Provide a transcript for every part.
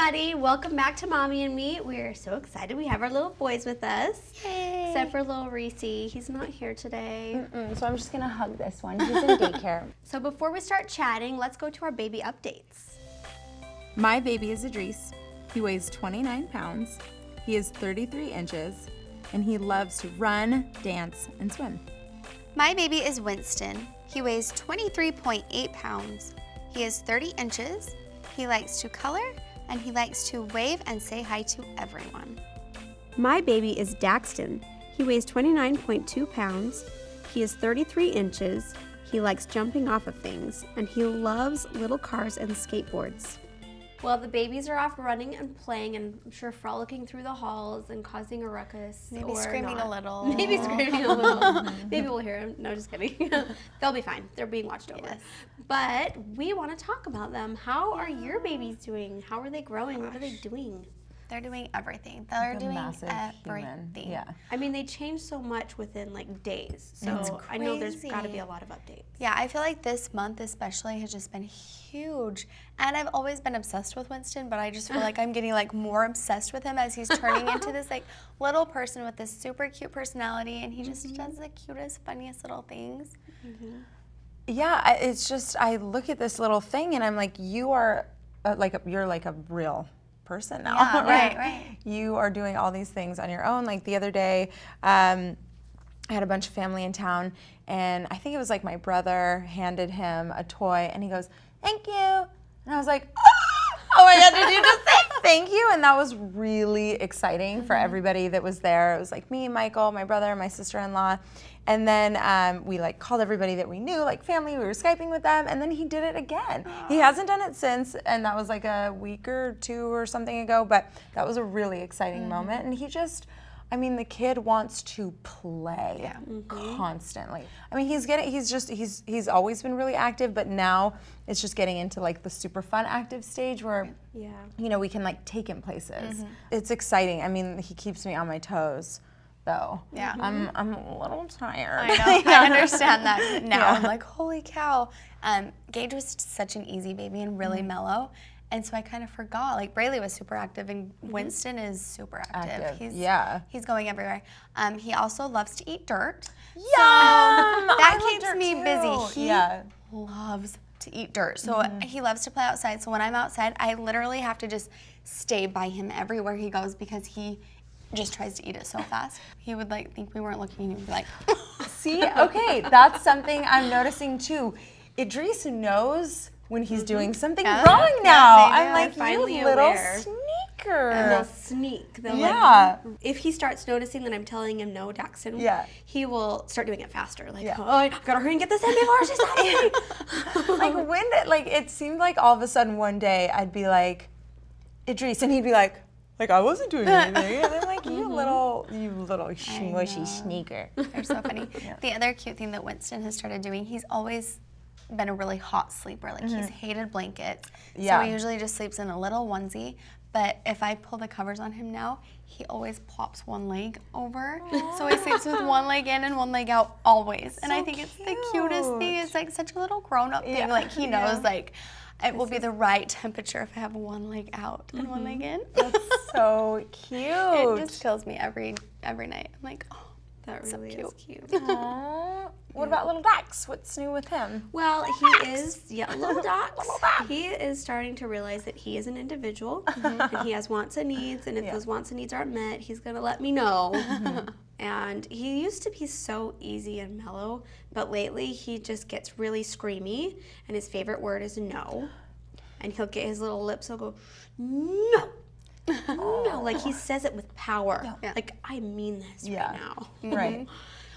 everybody. Welcome back to Mommy and Me. We're so excited. We have our little boys with us. Yay. Except for little Reese. He's not here today. So I'm just going to hug this one. He's in daycare. So before we start chatting, let's go to our baby updates. My baby is Idris. He weighs 29 pounds. He is 33 inches. And he loves to run, dance, and swim. My baby is Winston. He weighs 23.8 pounds. He is 30 inches. He likes to color, and he likes to wave and say hi to everyone. My baby is Daxton. He weighs 29.2 pounds. He is 33 inches. He likes jumping off of things, and he loves little cars and skateboards. Well, the babies are off running and playing and I'm sure frolicking through the halls and causing a ruckus. Maybe screaming a little. Maybe screaming a little. Maybe we'll hear them. No, just kidding. They'll be fine. They're being watched over. Yes. But we want to talk about them. How are your babies doing? How are they growing? What are they doing? They're doing everything. They're doing everything. Yeah. I mean, they change so much within like days. So I know there's got to be a lot of updates. Yeah, I feel like this month especially has just been huge. And I've always been obsessed with Winston, but I just feel like I'm getting like more obsessed with him as he's turning into this like little person with this super cute personality, and he just does the cutest, funniest little things. Yeah, it's just, I look at this little thing and I'm like, you're like a real person now. Yeah, right. You are doing all these things on your own. Like the other day, I had a bunch of family in town, and I think it was like my brother handed him a toy, and he goes, "Thank you." And I was like, oh my God, did you just say thank you? And that was really exciting for everybody that was there. It was like me, Michael, my brother, my sister-in-law. And then we like called everybody that we knew, like family, we were Skyping with them, and then he did it again. He hasn't done it since, and that was like a week or two or something ago, but that was a really exciting moment. And he just, I mean, the kid wants to play constantly. I mean, he's always been really active, but now it's just getting into like the super fun active stage where, you know, we can like take him places. It's exciting. I mean, he keeps me on my toes, though. Yeah. I'm a little tired. I know. I understand that now. I'm like, holy cow. Gage was such an easy baby and really mellow. And so I kind of forgot, like Braylee was super active and Winston is super active. He's going everywhere. He also loves to eat dirt. Yum! So that keeps me busy. He loves to eat dirt. So he loves to play outside. So when I'm outside, I literally have to just stay by him everywhere he goes because he just tries to eat it so fast. He would like think we weren't looking and he'd be like, see, okay, that's something I'm noticing too. Idris knows when he's doing something wrong now. I'm like, you little sneaker. And they'll sneak. They'll like, if he starts noticing that I'm telling him no, Daxton, he will start doing it faster. Like, oh, I gotta hurry and get this in before she stops eating. Like it seemed like all of a sudden one day I'd be like, Idris, and he'd be like I wasn't doing anything. And I'm like, you little smushy sneaker. They're so funny. The other cute thing that Winston has started doing, he's always been a really hot sleeper. Like he's hated blankets. So he usually just sleeps in a little onesie. But if I pull the covers on him now, he always plops one leg over. So he sleeps with one leg in and one leg out always. And I think it's the cutest thing. It's like such a little grown-up thing. Like he knows like it will be the right temperature if I have one leg out and one leg in. That's so cute. It just kills me every night. I'm like, oh, that really is cute. Aww. What about little Dax? What's new with him? Well, he is, little Dax. He is starting to realize that he is an individual and he has wants and needs, and if those wants and needs aren't met, he's gonna let me know. And he used to be so easy and mellow, but lately he just gets really screamy, and his favorite word is no. And he'll get his little lips, he'll go, no. No, like he says it with power. Like, I mean this right now. Right.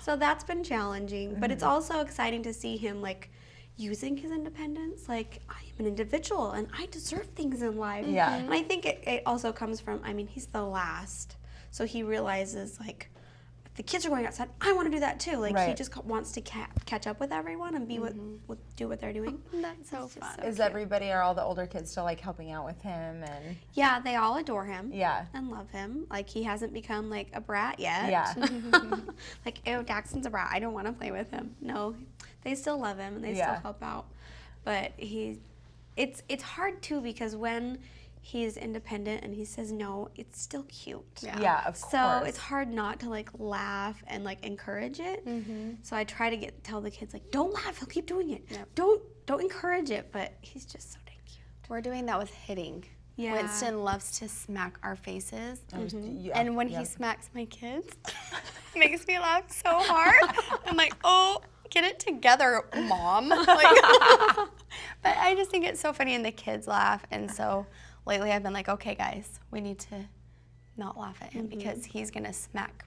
So that's been challenging, but it's also exciting to see him like using his independence. Like, I am an individual and I deserve things in life. And I think it also comes from, I mean, he's the last. So he realizes like, if the kids are going outside, I want to do that too. Like he just wants to catch up with everyone and be do what they're doing. That's so fun. Is everybody, are all the older kids still like helping out with him? And yeah, they all adore him. Yeah. And love him. Like he hasn't become like a brat yet. Yeah. Like, ew, Daxton's a brat. I don't want to play with him. No, they still love him and they still help out. But it's hard too because when he's independent and he says no, it's still cute. Yeah, of course. So it's hard not to like laugh and like encourage it. So I try to tell the kids like, don't laugh, he'll keep doing it. Don't encourage it, but he's just so dang cute. We're doing that with hitting. Yeah. Winston loves to smack our faces. Yeah, And when he smacks my kids, it makes me laugh so hard. I'm like, oh, get it together, Mom. Like, but I just think it's so funny, and the kids laugh. And so lately I've been like, okay, guys, we need to not laugh at him because he's going to smack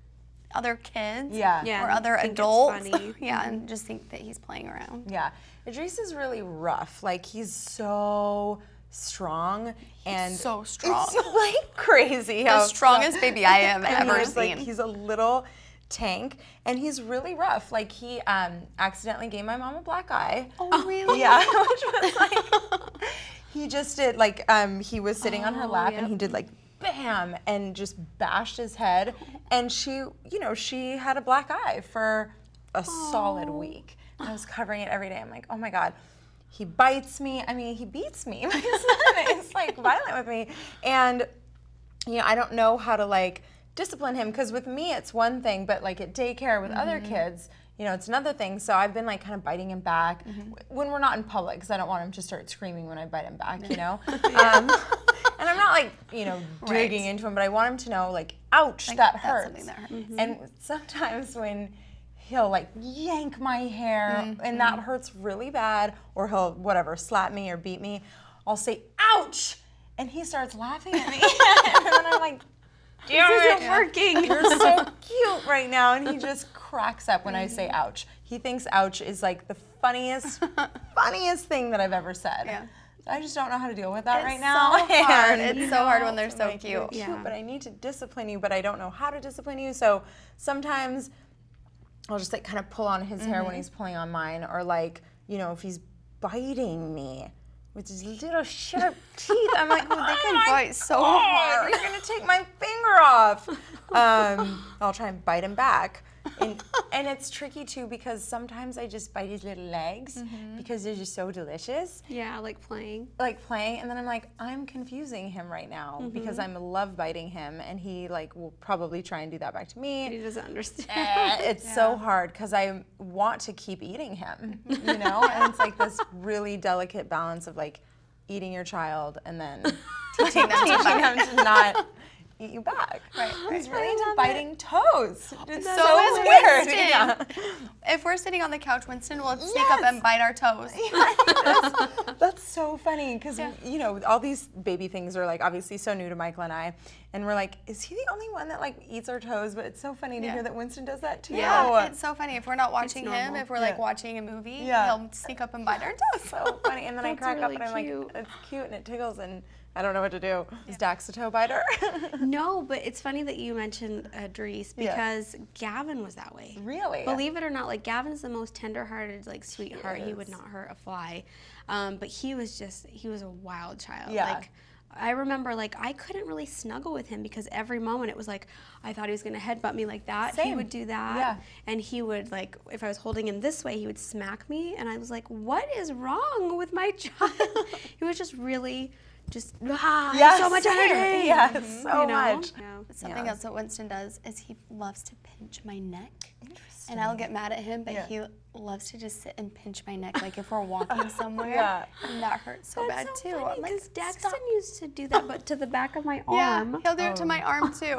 other kids or other adults. And just think that he's playing around. Yeah. Idris is really rough. Like, he's so strong and so strong. It's like crazy. The strongest baby I have ever seen. Like, he's a little tank, and he's really rough. Like, he accidentally gave my mom a black eye. Oh, really? Yeah, which was like, he just did, like, he was sitting on her lap, and he did, like, bam, and just bashed his head, and she, you know, she had a black eye for a solid week. I was covering it every day. I'm like, oh my God. He bites me. I mean, he beats me. My son is like violent with me. And, you know, I don't know how to like discipline him, because with me it's one thing, but like at daycare with other kids, you know, it's another thing. So I've been like kind of biting him back when we're not in public, because I don't want him to start screaming when I bite him back, you know? And I'm not like, you know, digging into him, but I want him to know like, ouch, like, that hurts. Something that hurts. And sometimes when he'll like yank my hair and that hurts really bad, or he'll whatever, slap me or beat me, I'll say, ouch, and he starts laughing at me. And then I'm like, this isn't working. You're so cute right now. And he just cracks up when I say ouch. He thinks ouch is like the funniest thing that I've ever said. Yeah. So I just don't know how to deal with that It's right now. So hard. And, It's so hard when they're so like, cute. you're cute, but I need to discipline you, but I don't know how to discipline you. So sometimes I'll just like kind of pull on his hair when he's pulling on mine, or like, you know, if he's biting me with his little sharp teeth, I'm like, oh, They can bite so hard. you're gonna take my finger off. I'll try and bite him back. And it's tricky too, because sometimes I just bite his little legs because they're just so delicious. Yeah, like playing. And then I'm like, I'm confusing him right now because I'm love biting him, and he like will probably try and do that back to me. He doesn't understand. It's so hard because I want to keep eating him, you know? And it's like this really delicate balance of like eating your child and then teaching them to not eat you back. Right. He's really into biting toes. It's So is weird. Winston. Yeah. If we're sitting on the couch, Winston will sneak up and bite our toes. That's so funny, because you know, all these baby things are like obviously so new to Michael and I, and we're like, is he the only one that like eats our toes? But it's so funny to hear that Winston does that too. Yeah, it's so funny. If we're not watching him, normal. if we're like watching a movie, Yeah. he'll sneak up and bite our toes. So funny. And then I That's crack up really and I'm cute. like, it's cute and it tickles, and I don't know what to do. Is Dax a toe biter? No, but it's funny that you mentioned Idris, because Gavin was that way. Really? Believe it or not, like Gavin's the most tender-hearted, like sweetheart. He would not hurt a fly. But he was a wild child. Yeah. Like, I remember, like, I couldn't really snuggle with him because every moment it was like, I thought he was going to headbutt me like that. Same. He would do that. Yeah. And he would, like, if I was holding him this way, he would smack me. And I was like, what is wrong with my child? He was just really so much energy. Yes, so much. Yeah. Something else that Winston does is he loves to pinch my neck. And I'll get mad at him, but he loves to just sit and pinch my neck, like if we're walking somewhere. And that hurts so bad too. I'm like, because Daxton used to do that, but to the back of my arm. Yeah, he'll do it to my arm too.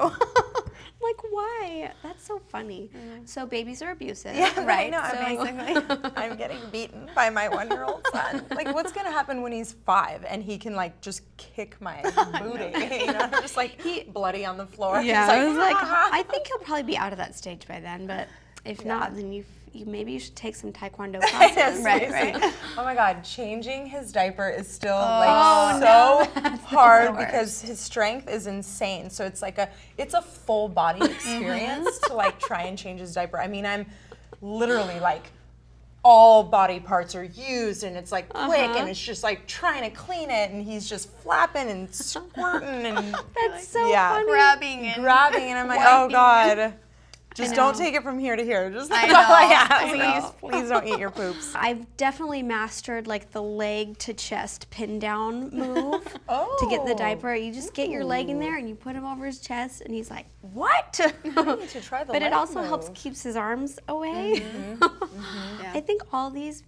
Like, why? That's so funny. So babies are abusive, Right? right? No, Basically. I'm getting beaten by my 1-year-old son. Like, what's gonna happen when he's 5 and he can like just kick my booty? You know, just like bloody on the floor. Yeah, He's I was like, I think he'll probably be out of that stage by then, but if not, then you maybe you should take some taekwondo classes. Right. Oh my God, changing his diaper is still so hard because his strength is insane. So it's like it's a full body experience to like try and change his diaper. I mean, I'm literally like all body parts are used, and it's like quick, and it's just like trying to clean it, and he's just flapping and squirting and That's so funny. Grabbing, and I'm like, oh God. Just don't take it from here to here. Just I that's all I know, ask. I know. Please don't eat your poops. I've definitely mastered like the leg to chest pin down move to get the diaper. You just get your leg in there and you put him over his chest and he's like, what? I need to try the But leg it also move. helps keeps his arms away. Yeah. I think all these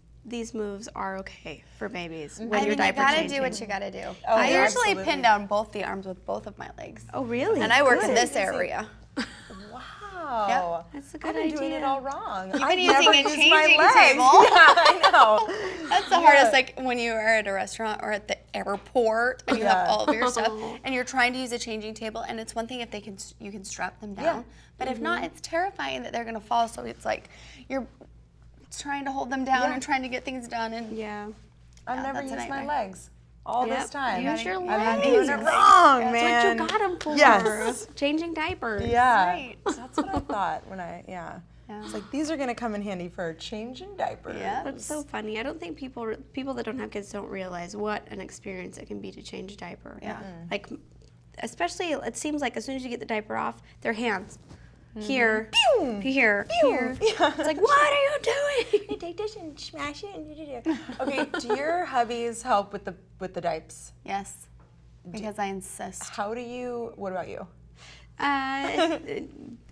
moves are okay for babies when I your mean, you diaper gotta changing. do what you gotta do. Oh, I yeah, usually absolutely. pin down both the arms with both of my legs. Oh, really? And I work in Good. this area. Wow. That's a good I've been idea. doing it all wrong. You've I've been using never a used changing my legs. table. Yeah, I know. That's the hardest, like when you are at a restaurant or at the airport and you have all of your stuff and you're trying to use a changing table, and it's one thing if you can strap them down, but if not, it's terrifying that they're gonna fall. So it's like you're trying to hold them down and trying to get things done, and I've never that's a used my nightmare. legs all this time. Use your I've been legs. doing it wrong, That's man. what you got them for. Yes. Changing diapers. Yeah. Right. That's what I thought when It's like, these are going to come in handy for changing diapers. Yeah. That's so funny. I don't think people that don't have kids don't realize what an experience it can be to change a diaper. Yeah. Like, especially, it seems like as soon as you get the diaper off, their hands here, here. It's like, what are you doing? You take this and smash it. And okay, do your hubbies help with the diapers? yes, because I insist. What about you?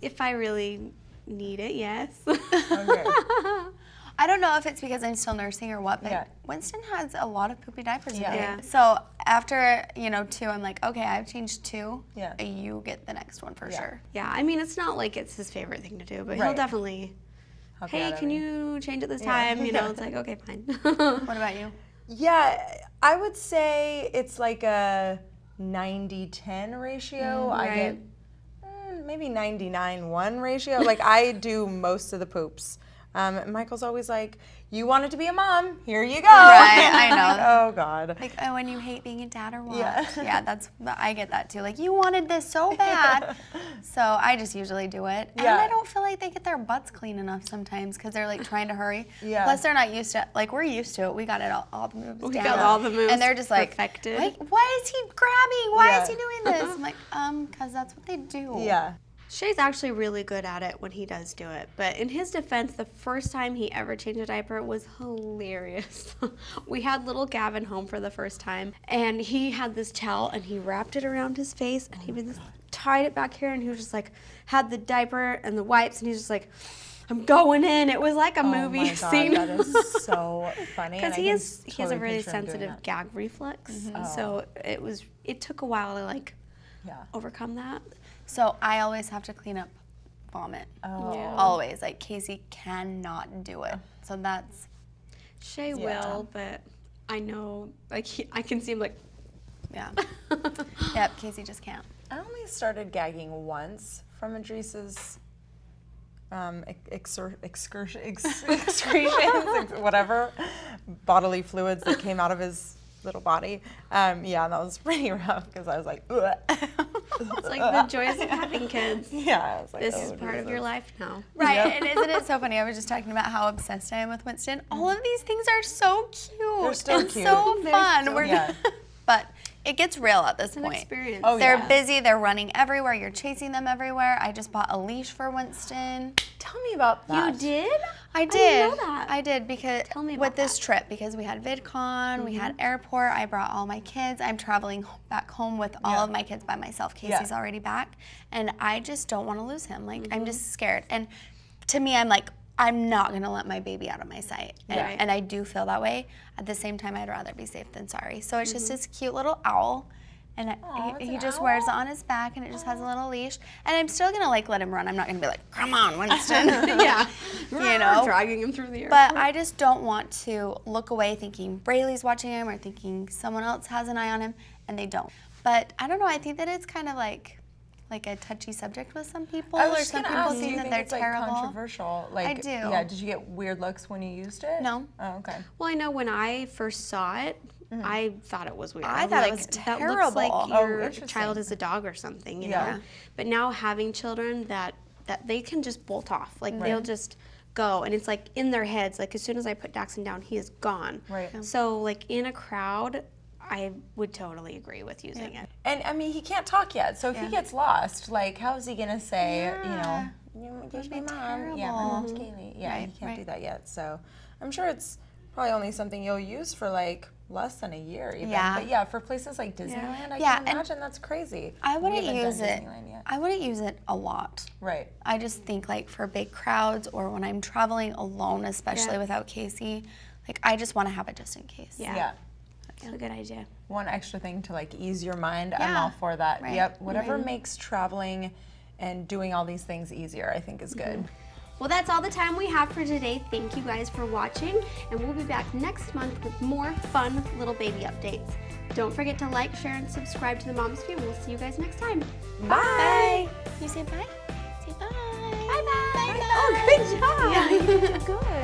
If I really need it, yes. Okay. I don't know if it's because I'm still nursing or what, but Yeah. Winston has a lot of poopy diapers. Yeah. Yeah. So after 2, I'm like, okay, I've changed 2. Yeah. You get the next one for sure. Yeah, I mean, it's not like it's his favorite thing to do, but he'll Right. definitely, Help you hey, out can every- you change it this time? You know, it's like, okay, fine. What about you? Yeah, I would say it's like a 90-10 ratio. I get maybe 99-1 ratio. Like, I do most of the poops. Michael's always like, you wanted to be a mom, here you go. Right, I know. Oh, God. Like, oh, when you hate being a dad or what? Yeah. I get that too. Like, you wanted this so bad. So I just usually do it. And Yeah. I don't feel like they get their butts clean enough sometimes because they're like trying to hurry. Yeah. Plus, they're not used to like, we're used to it. We got it all the moves We down. got all the moves And they're just like, perfected. like, why is he grabbing? Why Yeah. is he doing this? I'm like, because that's what they do. Yeah. Shay's actually really good at it when he does do it. But in his defense, the first time he ever changed a diaper was hilarious. We had little Gavin home for the first time, and he had this towel, and he wrapped it around his face, and he was tied it back here, and he was just like, had the diaper and the wipes, and he's just like, I'm going in. It was like a movie Oh my God, scene. that is so funny. Because and I he can has a totally really picture him doing sensitive that. gag reflex, so it took a while to like overcome that. So I always have to clean up vomit. Oh. Yeah. Always. Like, Casey cannot do it. So that's, Shay will, but I know, like, I can see him like, yeah. Yep, Casey just can't. I only started gagging once from Idris's excretions, whatever, bodily fluids that came out of his little body. Yeah, that was pretty rough because I was like, ugh. it's like the joys of having kids. Yeah, I was like, This oh, is part of your life now. Right, and isn't it so funny? I was just talking about how obsessed I am with Winston. All of these things are so cute. They're still and cute. so They're fun. so- Yeah. But it gets real at this It's an point. experience. Oh, They're yeah. busy, they're running everywhere, you're chasing them everywhere. I just bought a leash for Winston. Tell me about that. You did? I did. didn't know that. I did because Tell me with about this trip, because we had VidCon, we had airport, I brought all my kids. I'm traveling back home with all of my kids by myself. Casey's already back. And I just don't want to lose him. Like, I'm just scared. And to me, I'm like, I'm not going to let my baby out of my sight. And, Right. and I do feel that way. At the same time, I'd rather be safe than sorry. So it's just this cute little owl. And he just wears it on his back, and it just has a little leash. And I'm still gonna like let him run. I'm not gonna be like, come on, Winston. Yeah. You know? Dragging him through the air. But I just don't want to look away thinking Braylee's watching him or thinking someone else has an eye on him, and they don't. But I don't know. I think that it's kind of like a touchy subject with some people, I was or just some gonna people ask, do think you that think they're it's like terrible. controversial? Like, I do. Yeah. Did you get weird looks when you used it? No. Oh, okay. well, I know when I first saw it, I thought it was weird. I was thought it like, was That looks like terrible. Oh, your interesting. child is a dog or something, you Yeah. know? But now having children that they can just bolt off. Like, they'll just go. And it's like in their heads, like as soon as I put Daxon down, he is gone. Right. So like in a crowd, I would totally agree with using it. And I mean, he can't talk yet, so if he gets lost, like, how is he gonna say, you know, Here's my mom. Yeah, my mom's Kaylee. Yeah, you can't do that yet. So I'm sure it's probably only something you'll use for like less than a year even. Yeah. But yeah, for places like Disneyland, I can imagine that's crazy. I wouldn't use it. Disneyland yet. I wouldn't use it a lot. Right. I just think like for big crowds or when I'm traveling alone, especially without Casey, like I just want to have it just in case. Yeah. That's a good idea. One extra thing to like ease your mind. I'm all for that. Right. Yep. Whatever makes traveling and doing all these things easier, I think is good. Well, that's all the time we have for today. Thank you guys for watching, and we'll be back next month with more fun little baby updates. Don't forget to like, share, and subscribe to the Mom's View. We'll see you guys next time. Bye. You say bye? Say bye. Bye-bye. Oh, good job. Yeah. Good.